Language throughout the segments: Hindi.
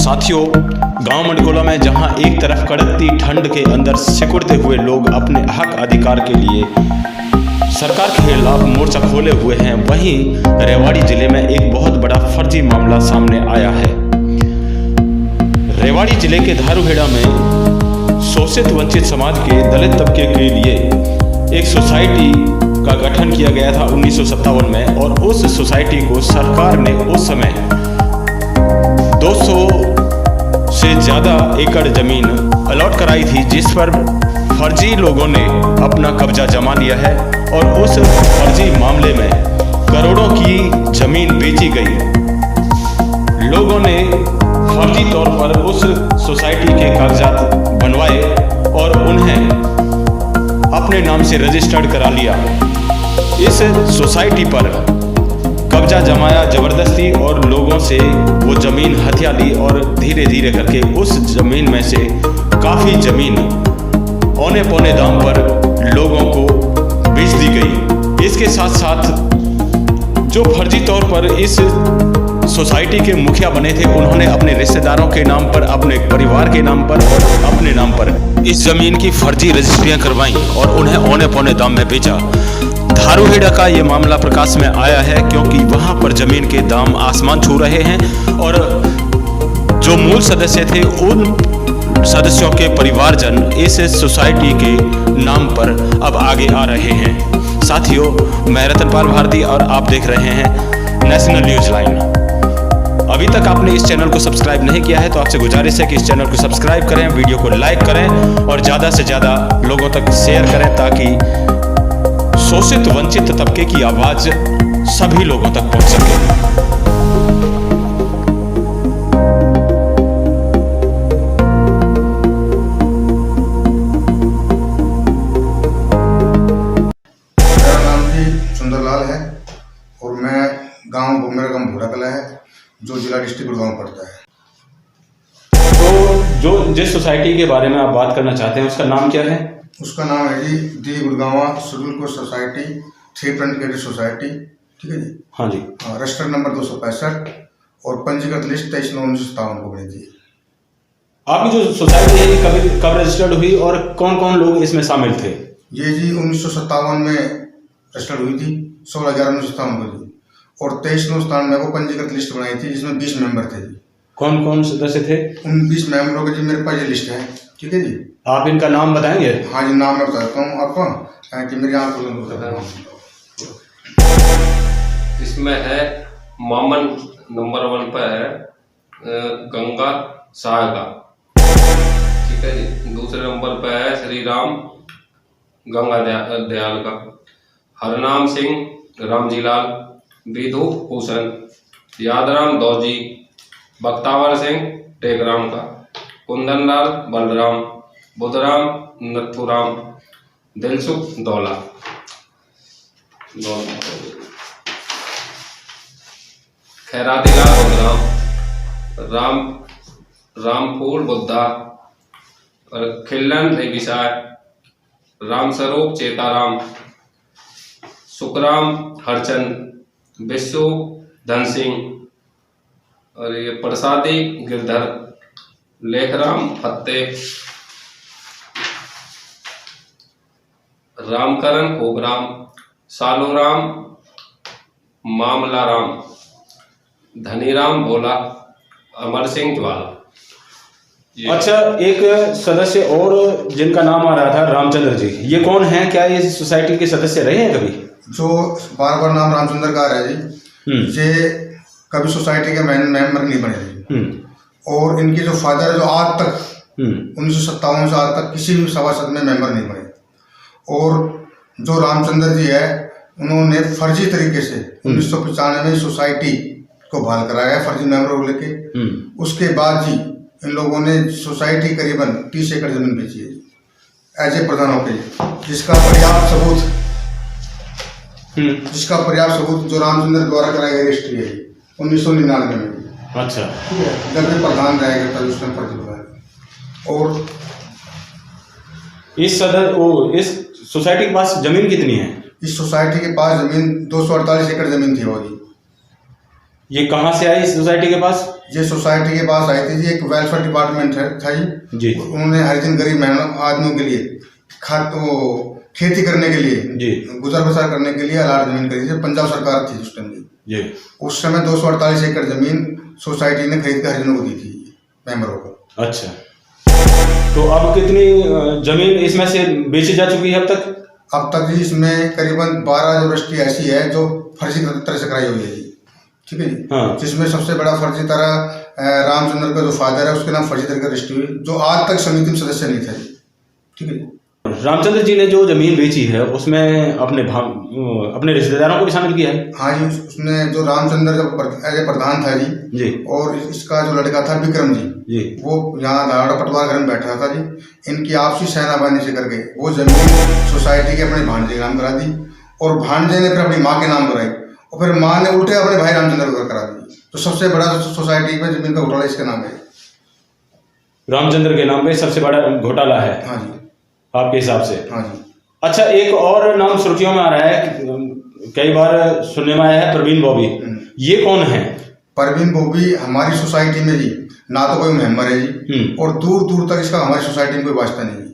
साथियों, गांव मंडकोला में जहां एक तरफ कड़कती ठंड के अंदर सिकुड़ते हुए लोग अपने हक अधिकार के लिए सरकार के खिलाफ मोर्चा खोले हुए हैं, वहीं रेवाड़ी जिले में एक बहुत बड़ा फर्जी मामला सामने आया है। रेवाड़ी जिले के धारूहेड़ा में शोषित वंचित समाज के दलित तबके के लिए एक सोसाइटी का गठन किया गया था 1957 में, और उस सोसाइटी को सरकार ने उस समय 200 से ज़्यादा एकड़ ज़मीन अलॉट कराई थी, जिस पर फर्जी लोगों ने अपना कब्जा जमा लिया है और उस फर्जी मामले में करोड़ों की ज़मीन बेची गई। लोगों ने फर्जी तौर पर उस सोसाइटी के कागजात बनवाए और उन्हें अपने नाम से रजिस्टर्ड करा लिया। इस सोसाइटी पर कब्जा जमाया जबरदस्ती और लोगों से वो ज़मीन हथिया ली और धीरे धीरे करके उस ज़मीन में से काफ़ी ज़मीन औने पौने दाम पर लोगों को बेच दी गई। इसके साथ साथ जो फर्जी तौर पर इस सोसाइटी के मुखिया बने थे, उन्होंने अपने रिश्तेदारों के नाम पर, अपने परिवार के नाम पर और अपने नाम पर इस ज़मीन की फर्जी रजिस्ट्रियाँ करवाई और उन्हें औने पौने दाम में बेचा। धारूहेड़ा का ये मामला प्रकाश में आया है क्योंकि वहाँ पर ज़मीन के दाम आसमान छू रहे हैं और जो मूल सदस्य थे उन सदस्यों के परिवारजन इस सोसाइटी के नाम पर अब आगे आ रहे हैं। साथियों, मैं रतनपाल भारती और आप देख रहे हैं नेशनल न्यूज़ लाइन। अभी तक आपने इस चैनल को सब्सक्राइब नहीं किया है तो आपसे गुजारिश है कि इस चैनल को सब्सक्राइब करें, वीडियो को लाइक करें और ज़्यादा से ज़्यादा लोगों तक शेयर करें ताकि शोषित वंचित तबके की आवाज़ सभी लोगों तक पहुंच सके। मेरा नाम जी सुंदरलाल है और मैं मेरा गाँव भूड़ा कला है, जो जिला डिस्ट्रिक्ट गुड़गांव पड़ता है। तो जो जिस सोसाइटी के बारे में आप बात करना चाहते हैं उसका नाम क्या है? उसका नाम है जी the Gurgaon scheduled caste society, 3 front category society. ठीक है जी। हाँ जी। रजिस्टर्ड नंबर 265 और पंजीकृत लिस्ट 23/9/1957 को बनी थी। आपकी जो सोसाइटी है ये कब रजिस्टर्ड हुई और कौन कौन लोग इसमें शामिल थे? ये जी 1957 में रजिस्टर्ड हुई थी, 16/11/1957 को जी, और 23/9/97 को पंजीकृत लिस्ट बनाई थी जिसमें 20 मेंबर थे जी। कौन कौन सदस्य थे? उन 20 मेंबरों की जी मेरे पास ये लिस्ट है। ठीक है जी। आप इनका नाम बताएंगे? हाँ जी, नाम मैं बताता हूँ आपको कि मेरे यहाँ को इसमें है मामन नंबर 1 पर है गंगा साहगा। ठीक है जी। दूसरे नंबर पर है श्री राम गंगा दयाल का, हरनाम सिंह रामजीलाल, विधु भूषण, यादराम दौजी, बख्तावर सिंह टेकराम का, कुंदनलाल बलराम, बुधराम नथुराम, दिलसुख दौला। खैरातीलाल बुधराम, रामपुर बुद्धा, खिल्लन रेगिसाय, रामस्वरूप चेताराम, सुखराम हरचंद, विश्व धन सिंह और ये प्रसादी गिरधर, लेखराम फत्ते, रामकरण खोगराम, सालूराम मामलाराम, धनीराम भोला, अमर सिंह ज्वाला। अच्छा, एक सदस्य और जिनका नाम आ रहा था रामचंद्र जी, ये कौन है? क्या ये सोसाइटी के सदस्य रहे हैं कभी? जो बार बार नाम रामचंद्र का है जी, ये कभी सोसाइटी के मेंबर नहीं बने थे और इनके जो फादर है जो आज तक 1957 से आज तक किसी भी सभासद में मेंबर नहीं बने। और जो रामचंद्र जी है उन्होंने फर्जी तरीके से 1995 में सोसाइटी को बहाल कराया फर्जी मेंबरों को लेके। उसके बाद जी इन लोगों ने सोसाइटी करीबन 30 एकड़ जमीन बेची है एज ए प्रधान होकर, जिसका पर्याप्त सबूत जो रामचंद्र द्वारा कराई गई रजिस्ट्री है 1999 में। अच्छा। ठीक है, जब भी प्रधान रहेगा तब उसमें फर्जी बनाया। और इस सोसाइटी के पास जमीन कितनी है? इस सोसाइटी के पास जमीन 248 एकड़ जमीन थी होगी। ये कहाँ से आई सोसाइटी के पास? ये सोसाइटी के पास आई थी जी, एक वेलफेयर डिपार्टमेंट था जी। उन्होंने हर दिन गरीब आदमियों के लिए खेती करने के लिए जी, गुजर बसर करने के लिए अलाट जमीन खरीदी थी। पंजाब सरकार थी उस टाइम जी। उस समय 248 एकड़ जमीन सोसाइटी ने खरीद कर हरिजनों को दी थी, मेंबरों को। अच्छा, तो अब कितनी जमीन इसमें से बेची जा चुकी है अब तक? अब तक जी इसमें करीबन 12 जो रजिस्ट्री ऐसी है जो फर्जी तरह से कराई हुई है जी, ठीक है जी। हाँ। जिसमें सबसे बड़ा फर्जी तरह रामचंद्र का जो फादर है उसके नाम फर्जी तरह का रजिस्ट्री हुई, जो आज तक समिति में सदस्य नहीं था जी, ठीक है जी। रामचंद्र जी ने जो जमीन बेची है उसमें अपने रिश्तेदारों को भी शामिल किया है? हाँ जी, उसने जो रामचंद्र जब एज प्रधान था जी, और इसका जो लड़का था विक्रम जी, वो यहाँ धारा पटवार घर में बैठा था जी। इनकी आपसी सेनाबानी से करके वो जमीन सोसाइटी के अपने भांजे के नाम करा दी, और भांजे ने फिर अपनी माँ के नाम कराई, और फिर माँ ने उल्टे अपने भाई रामचंद्र को करा दी। तो सबसे बड़ा सोसाइटी में जमीन का घोटाला इसके नाम है, रामचंद्र के नाम पे सबसे बड़ा घोटाला है। हाँ जी, आपके हिसाब से? हाँ जी। अच्छा, एक और नाम सुर्खियों में आ रहा है, कई बार सुनने में आया है, परवीन बॉबी। ये कौन है? परवीन बॉबी हमारी सोसाइटी में जी ना तो कोई मेंबर है जी, और दूर दूर तक इसका हमारी सोसाइटी में कोई वास्ता नहीं है।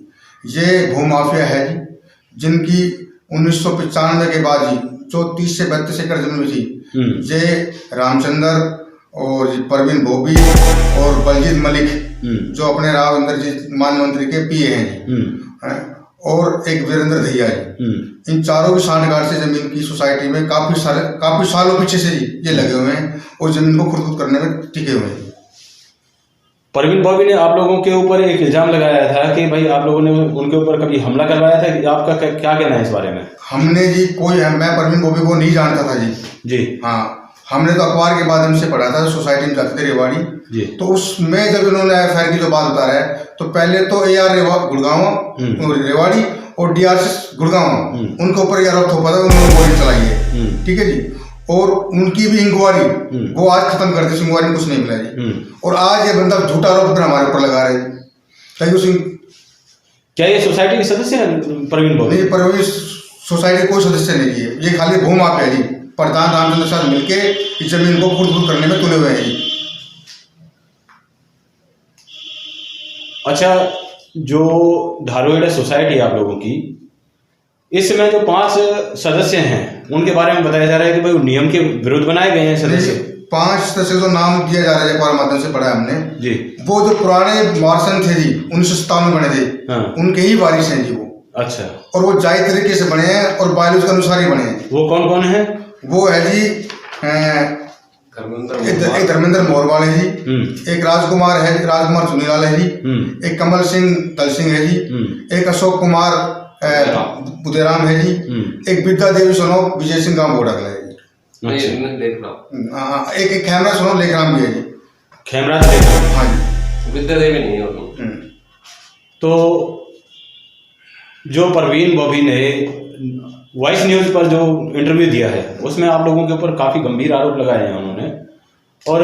ये भूमाफिया है जी, जिनकी 1995 के बाद जी जो 30 से 32 एकड़ जमीन थी, ये रामचंद्र और परवीन बॉबी और बलजीत मलिक, जो अपने राव इंद्रजीत मान मंत्री के पीए हैं जी, और एक वीरेंद्र दहिया जी, इन चारों की सांठगांठ से जमीन की सोसाइटी में काफी सालों पीछे से ये लगे हुए हैं, और जमीन को खुद करने में टिके हुए हैं। परवीन बॉबी ने आप लोगों के ऊपर एक इल्जाम लगाया था कि भाई आप लोगों ने उनके ऊपर कभी हमला करवाया था, कि आपका क्या कहना है इस बारे में? हमने जी मैं परवीन बॉबी को नहीं जानता था जी। हाँ, हमने तो अखबार के माध्यम से पढ़ा था, सोसाइटी में जाते थे रेवाड़ी जी। तो उसमें जब इन्होंने एफआईआर की जो बात बता रहा है, तो पहले तो AR गुड़गांव रेवाड़ी और DRC गुड़गांव, उनके ऊपर आरोप थोपा था, उन्होंने गोली चलाई है, ठीक है जी। और उनकी भी इंक्वायरी वो आज खत्म कर दी, इंक्वायरी में कुछ नहीं मिला जी। और आज ये बंदा झूठा आरोप हमारे ऊपर लगा रहे हैं। क्या ये सोसाइटी के सदस्य हैं परवीन बॉबी? नहीं, परवीन सोसाइटी कोई सदस्य नहीं है, ये खाली भूमाफिया है जी। प्रधान रामचंद्र साथ मिलके इस जमीन को खुद करने में तुले हुए हैं जी। अच्छा, जो धारोएड़ा सोसाइटी है आप लोगों की, इसमें जो 5 सदस्य हैं उनके बारे में बताया जा रहा है कि भाई नियम के विरुद्ध बनाए गए हैं सदस्य। 5 सदस्य जो नाम दिया जा रहा है अखबार माध्यम से पढ़ा है हमने जी, वो जो पुराने मार्शन थे जी, 1957 में बने थे, हाँ। उनके ही वारिस हैं जी वो। अच्छा, और वो जायज तरीके से बने हैं और बायोलॉजी के अनुसार ही बने हैं। वो कौन कौन है? वो है जी एक धर्मेंद्र मोरवाल है जी, एक राजकुमार चुनीलाल है जी, एक कमल सिंह दल सिंह है जी, एक अशोक कुमार बुदेराम है जी, एक विद्या देवी सोनो विजय सिंह का बोर्ड है जी, एक खेमराज सोनो लेखराम भी है जी। खेमराज? हाँ जी, विद्या देवी नहीं है। तो जो परवीन बॉबी ने वॉइस न्यूज पर जो इंटरव्यू दिया है उसमें आप लोगों के ऊपर काफी गंभीर आरोप लगाए हैं उन्होंने, और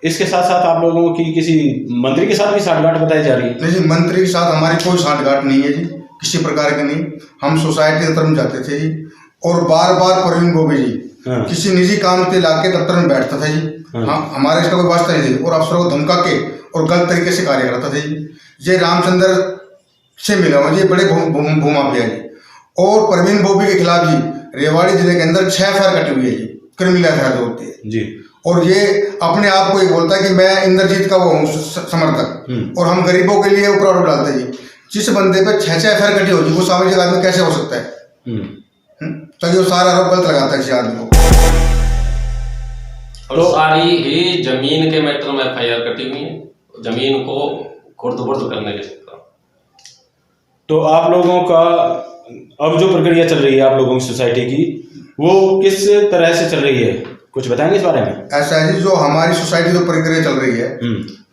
इसके साथ साथ आप लोगों की किसी मंत्री के साथ भी साठगांठ बताई जा रही है। नहीं जी, मंत्री के साथ हमारी कोई साठगांठ नहीं है जी, किसी प्रकार की नहीं। हम सोसाइटी के दफ्तर में जाते थे जी, और बार बार परवीन बॉबी जी किसी निजी काम के लाके दफ्तर में बैठता था जी। हाँ, हमारे इसका कोई वास्ता नहीं थी, और अफसरों को धमका के और गलत तरीके से कार्य करता था जी। ये रामचंद्र से मिला हुआ, ये बड़े भूमाफिया जी। और परवीन बॉबी के खिलाफ जी रेवाड़ी जिले के अंदर 6 FIR कटी हुई है जी, क्रिमिनल एफआईआर होती है जी। और ये अपने आप को ये बोलता है कि मैं इंद्रजीत का वो हूँ समर्थक, और हम गरीबों के लिए ऊपर आरोप डालते हैं जी। जिस बंदे पे 6 FIR कटी होगी वो सामाजिक आदमी कैसे हो सकता है? ताकि वो सारा आरोप गलत लगाता है किसी आदमी को। और सारी ही जमीन के मैटर में FIR कटी हुई है, जमीन को खुर्द-बुर्द करने के चक्कर। तो आप लोगों का अब जो प्रक्रिया चल रही है आप लोगों की सोसाइटी की, वो किस तरह से चल रही है, कुछ बताएंगे इस बारे में? ऐसा है जी, जो हमारी सोसाइटी जो प्रक्रिया चल रही है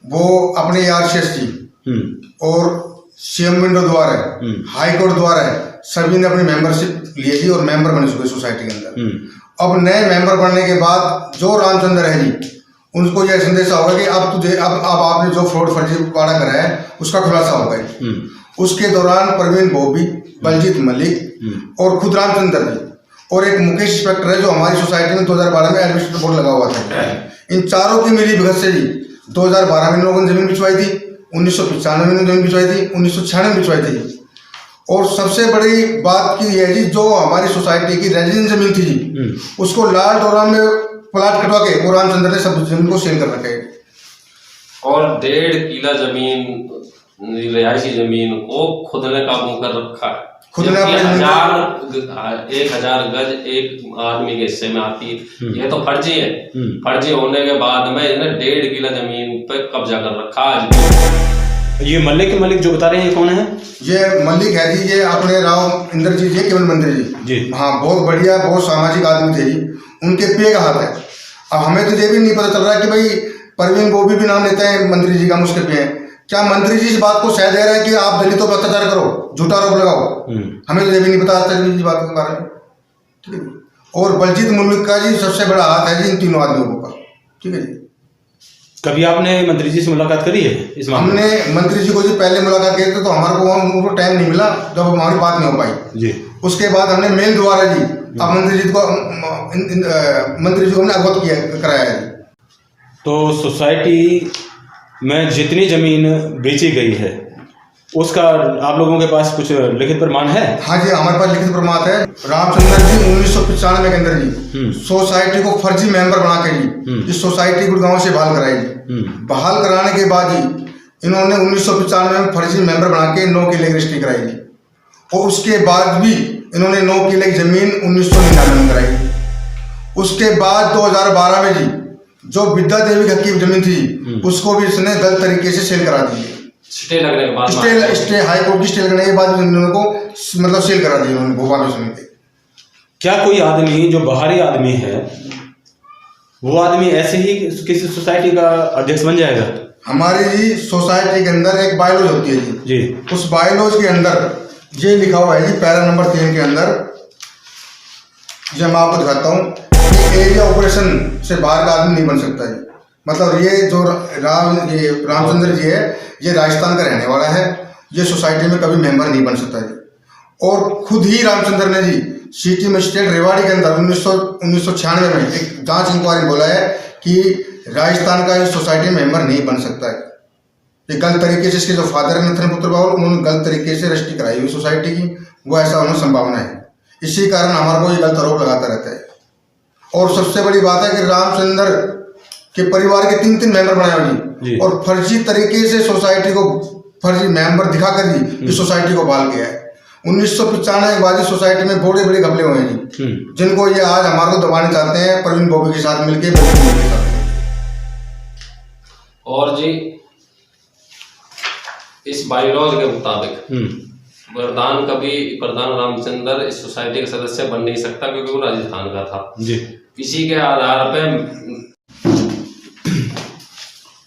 वो अपने RCS जी और CM विंडो द्वारा है, हाई कोर्ट द्वारा है, सभी ने अपनी मेंबरशिप लिए जी, और मेंबर बन चुके सोसाइटी के अंदर। अब नए मेंबर बनने के बाद जो रामचंद्र है जी, उनको यह संदेशा होगा कि अब आपने जो फ्रॉड फर्जीवाड़ा करा है उसका खुलासा होगा। उसके दौरान परवीन बॉबी, बलजीत मलिक और खुद रामचंद्र जी, और एक मुकेश इंस्पेक्टर है जो हमारी सोसाइटी में 2012 में एडमिनिस्ट्रेटिव बोर्ड लगा हुआ था। इन चारों की मिली भगत से जी 2012 में इन लोगों ने जमीन बिचवाई थी, 1995 में जमीन बिचवाई थी, 1996 में बिचवाई थी। और सबसे बड़ी बात की है जी, जो हमारी सोसाइटी की रेजिडेंस जमीन थी जी, उसको लाल डोरा में प्लाट कटवा के और रामचंद्र ने सब जमीन को सेल कर रखा है। और 1.5 किला जमीन, रिहायशी जमीन को खुद ने काबू कर रखा है। खुद ने 1000 गज एक आदमी के हिस्से में आती है। ये तो फर्जी है। फर्जी होने के बाद में इसने 1.5 किला जमीन पे कब्जा कर रखा आज। ये मलिक जो बता रहे हैं ये कौन है? ये मलिक है जी, ये अपने राव इंद्रजीत जी, केवल मंत्री जी। हाँ, बहुत बढ़िया, बहुत सामाजिक आदमी थे जी। उनके पे का हाथ है। अब हमें तो ये भी नहीं पता चल रहा कि भाई परवीन बोबी भी नाम लेते हैं मंत्री जी का, मुश्किल पे है। क्या मंत्री जी इस बात को सह दे रहे हैं कि आप दलितों पर अत्याचार करो, झूठा आरोप लगाओ? हमें तो ये भी नहीं पता इस बात के बारे में, ठीक है जी। और बलजीत मुल्क का जी सबसे बड़ा हाथ है जी इन तीनों आदमियों का, ठीक है जी। कभी आपने मंत्री जी से मुलाकात करी है इस मामले में? हमने मंत्री जी को जी पहले मुलाकात की थी तो हमारे को उनको टाइम नहीं मिला, जब हमारी बात नहीं हो पाई जी। उसके बाद हमने मेल द्वारा जी अब मंत्री जी को हमने अवगत किया कराया है। तो सोसाइटी में जितनी जमीन बेची गई है उसका आप लोगों के पास कुछ लिखित प्रमाण है? हाँ जी, हमारे पास लिखित प्रमाण है। रामचंद्र जी 1995 के अंदर जी सोसाइटी को फर्जी मेंबर बना के जी इस सोसाइटी गुड़गांव से बहाल कराई जी। बहाल कराने के बाद जी इन्होंने 1995 में फर्जी मेंबर बना के 9 किले की रजिस्ट्री कराई जी। और उसके बाद भी इन्होंने 9 किले की जमीन 1999 में कराई। उसके बाद 2012 में जी जो विद्या देवी घर की जमीन थी उसको भी इसने गलत तरीके से सेल करा दी। स्टे लगने के बाद, स्टे हाई कोर्ट की स्टे लगने के बाद इन्होंने को मतलब सेल करा दी उन्होंने भोपाल में जमीन पे। क्या कोई आदमी जो बाहरी आदमी है वो आदमी ऐसे ही किसी सोसाइटी का अध्यक्ष बन जाएगा? हमारी जी सोसाइटी के अंदर एक बायलॉज होती है जी। उस बायलॉज के अंदर ये लिखा हुआ है जी, पैरा नंबर 3 के अंदर, जो मैं आपको दिखाता हूँ, एरिया ऑपरेशन से बाहर का आदमी नहीं बन सकता जी। मतलब ये जो रामचंद्र जी है ये राजस्थान का रहने वाला है, ये सोसाइटी में कभी मेंबर नहीं बन सकता जी। और खुद ही रामचंद्र ने जी सिटी मजिस्ट्रेट रेवाड़ी के अंदर 1996 में एक जांच इंक्वायरी बोला है कि राजस्थान का इस सोसाइटी में मेंबर नहीं बन सकता है। ये गलत तरीके से इसके जो फादर है नथन पुत्र बाबू, उन्होंने गलत तरीके से रजिस्ट्री कराई हुई सोसाइटी की, वो ऐसा होने संभावना है। इसी कारण हमारे को ये गलत आरोप लगाता रहता है। और सबसे बड़ी बात है कि रामचंद्र के परिवार के 3 मेंबर बनाए हुए जी और फर्जी तरीके से सोसाइटी को फर्जी मेंबर दिखाकर जी इस सोसाइटी को बहाल किया है। 1995 के बाद सोसाइटी में बड़े बड़े घपले हुए हैं जी, जिनको ये आज हमारे को दबाने चाहते हैं परवीन बोबी के साथ मिलकर। और जी इस बायलॉज के मुताबिक प्रधान रामचंद्र इस सोसाइटी का सदस्य बन नहीं सकता क्योंकि वो राजस्थान का था जी। इसी के आधार पे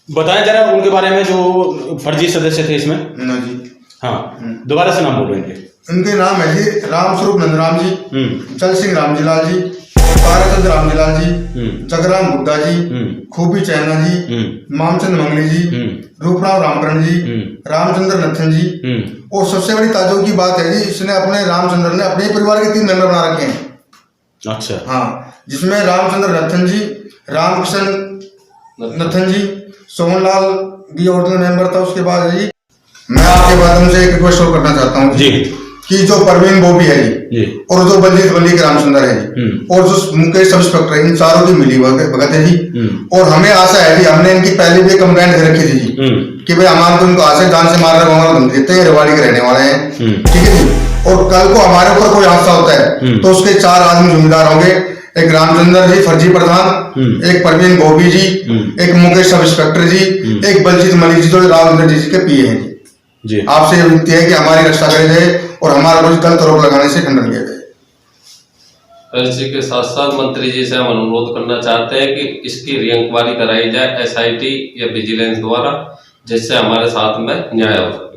बताएं जरा उनके बारे में जो फर्जी सदस्य थे इसमें। जी हाँ, दोबारा से नाम बोलो इनके। इनके नाम है जी रामस्वरूप नंदराम जी, चल सिंह रामजीलाल जी, ताराचंद रामजीलाल जी, जगराम बुद्धा जी, खूबी चैना जी, मामचंद मंगली जी, रूपराम रामकरण जी, रामचंद्र नथन जी। और सबसे बड़ी ताज्जुब की बात है जी, इसने रामचंद्र ने अपने परिवार के 3 मेंबर बना रखे हैं। अच्छा हाँ, जिसमें रामचंद्र नथन जी, रामकिशन नथन जी, सोहनलाल भी ओरिजिनल मेंबर था। उसके बाद जी मैं आपके माध्यम से एक रिक्वेस्ट करना चाहता हूँ जी कि जो परवीन बोबी है जी और जो बलजीत मलिक रामचंद्र है जी और जो मुकेश सब इंस्पेक्टर है, इन चारों की मिली भगत है जी। और हमें आशा है जी, हमने इनकी पहले भी कंप्लेंट दे रखी थी जी कि भाई हमारे को इनको आशा जान से मार रहे देते हैं, रेवाड़ी के रहने वाले हैं, ठीक है जी। और कल को हमारे ऊपर कोई हादसा होता है तो उसके 4 आदमी जिम्मेदार होंगे। एक रामचंद्र जी फर्जी प्रधान, एक परवीन बोबी जी, एक मुकेश सब इंस्पेक्टर जी, एक बलजीत मलिक जी जो रामचंद्र जी के पीए हैं जी। आपसे विनती है कि हमारी रक्षा करी जाए और हमारा कुछ गलत आरोप लगाने से खंडन किया जाए। इसी के साथ साथ मंत्री जी से हम अनुरोध करना चाहते हैं कि इसकी री इंक्वायरी कराई जाए SIT या विजिलेंस द्वारा, जिससे हमारे साथ में न्याय हो।